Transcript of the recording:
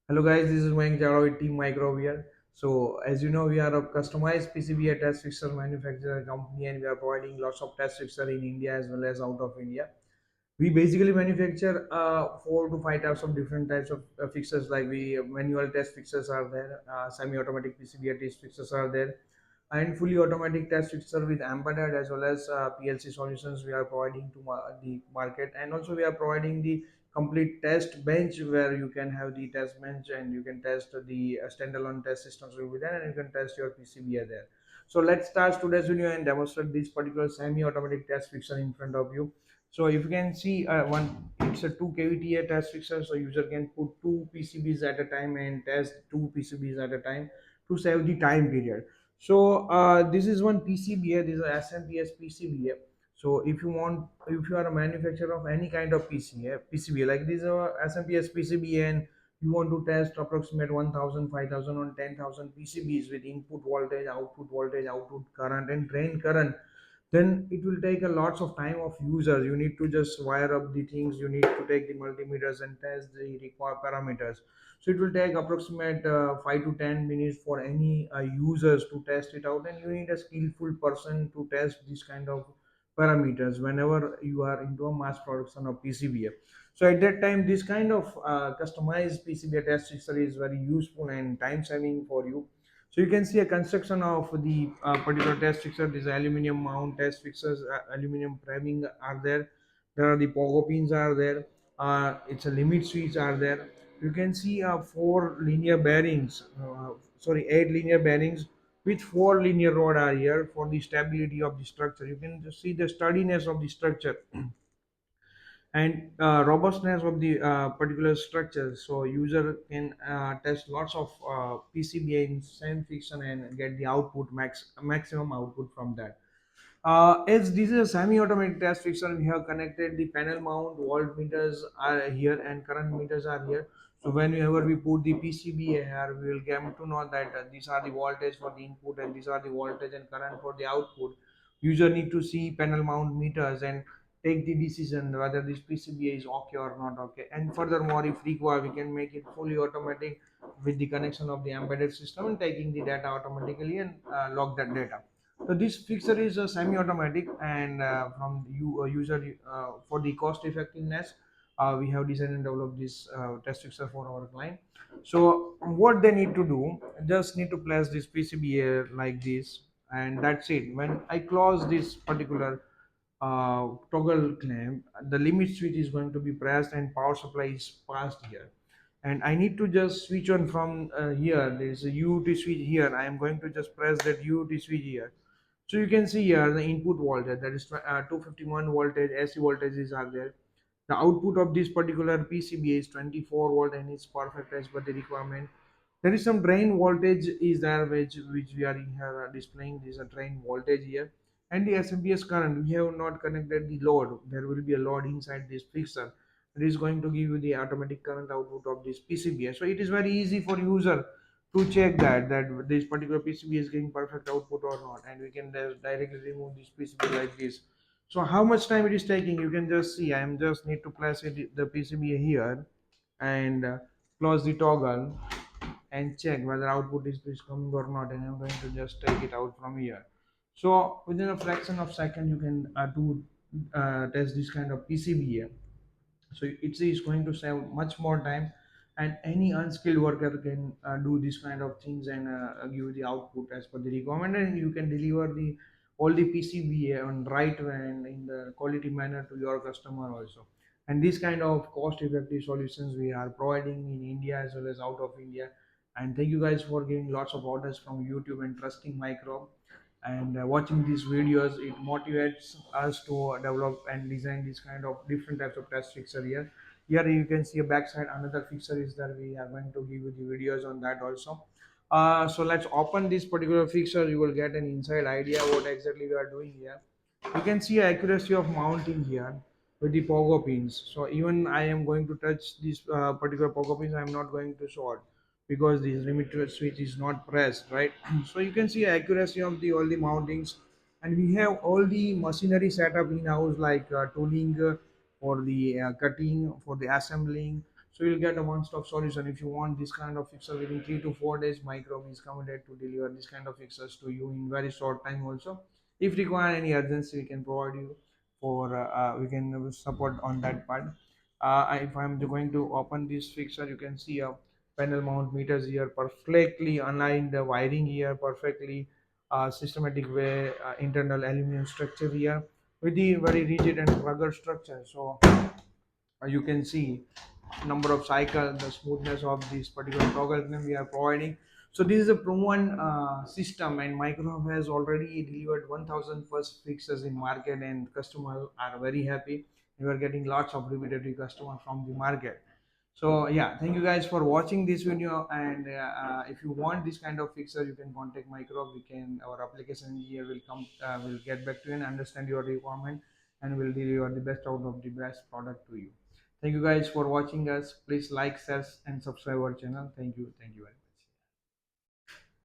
Hello guys, this is Mike Jaro with Team Micro here. So as you know, we are a customized PCB test fixture manufacturer company, and we are providing lots of test fixture in India as well as out of India. We basically manufacture 4 to 5 types of different types of fixtures. Like we manual test fixtures are there, semi-automatic PCB test fixtures are there, and fully automatic test fixture with embedded as well as PLC solutions we are providing to the market. And also we are providing the complete test bench where you can have the test bench and you can test the standalone test systems will be there, and you can test your PCB there. So let's start today's video and demonstrate this particular semi-automatic test fixture in front of you. So if you can see it's a 2 kVTA test fixture, so user can put two PCBs at a time and test two PCBs at a time to save the time period. So this is one PCBA. This is a SMPS PCBA. So if you are a manufacturer of any kind of PCBA like this SMPS PCBA, and you want to test approximate 1000, 5000 or 10,000 PCBs with input voltage, output current, and drain current, then it will take a lots of time of users. You need to just wire up the things, you need to take the multimeters and test the required parameters. So it will take approximate 5 to 10 minutes for any users to test it out, and you need a skillful person to test this kind of parameters whenever you are into a mass production of PCBA. So at that time, this kind of customized PCBA test fixture is very useful and time saving for you. So you can see a construction of the particular test fixture. This aluminum mount test fixtures, aluminum framing are there. There are the pogo pins are there. It's a limit switch are there. You can see four linear bearings. Eight linear bearings with four linear rod are here for the stability of the structure. You can just see the sturdiness of the structure and robustness of the particular structure. So user can test lots of PCBA in same fiction and get the maximum output from that. As this is a semi-automatic test fixture, we have connected the panel mount, voltmeters are here and current meters are here. So whenever we put the PCB here, we will get to know that these are the voltage for the input and these are the voltage and current for the output. User need to see panel mount meters and take the decision whether this PCB is okay or not okay. And furthermore, if required, we can make it fully automatic with the connection of the embedded system and taking the data automatically and log that data. So this fixture is a semi-automatic, and from you user for the cost effectiveness, we have designed and developed this test fixture for our client. So what they need to do, just need to place this PCB here like this, and that's it. When I close this particular toggle clamp, the limit switch is going to be pressed and power supply is passed here. And I need to just switch on from here. There is a UT switch here. I am going to just press that UT switch here. So you can see here the input voltage, that is 251 voltage AC voltages are there. The output of this particular PCB is 24 volt and it's perfect as per the requirement. There is some drain voltage is there which we are here displaying. This is a drain voltage here, and the SMPS current. We have not connected the load. There will be a load inside this fixer. It is going to give you the automatic current output of this PCB. So it is very easy for user to check that this particular PCB is getting perfect output or not, and we can directly remove this PCB like this. So how much time it is taking, you can just see. I am just need to place the PCB here and close the toggle and check whether output is coming or not, and I'm going to just take it out from here. So within a fraction of second you can do test this kind of PCB here. So it is going to save much more time, and any unskilled worker can do this kind of things and give the output as per the requirement, and you can deliver the all the PCB on right way and in the quality manner to your customer also. And this kind of cost effective solutions we are providing in India as well as out of India. And thank you guys for giving lots of orders from YouTube and trusting Micro, and watching these videos. It motivates us to develop and design this kind of different types of test fixture here you can see a backside another fixture is that we are going to give you the videos on that also. So let's open this particular fixture. You will get an inside idea what exactly we are doing here. You can see accuracy of mounting here with the pogo pins. So even I am going to touch this particular pogo pins, I am not going to short because this limiter switch is not pressed, right? So you can see accuracy of the all the mountings, and we have all the machinery set up in house like tooling for the cutting, for the assembling. So you'll get a one-stop solution. If you want this kind of fixer within 3 to 4 days, Microbe is committed to deliver this kind of fixers to you in very short time also. If require any urgency, we can provide you for we can support on that part. If I'm going to open this fixture, you can see a panel mount meters here, perfectly aligned the wiring here, perfectly systematic way, internal aluminum structure here with the very rigid and rugged structure. So you can see number of cycles, the smoothness of this particular toggle pin we are providing. So this is a proven system, and Microsoft has already delivered 1000 first fixes in market, and customers are very happy. We are getting lots of repeated customers from the market. So yeah, thank you guys for watching this video, and if you want this kind of fixer, you can contact Micro. We can, our application engineer will come, will get back to you and understand your requirement, and will deliver the best out of the best product to you. Thank you guys for watching us. Please like, share, and subscribe our channel. Thank you. Thank you very much.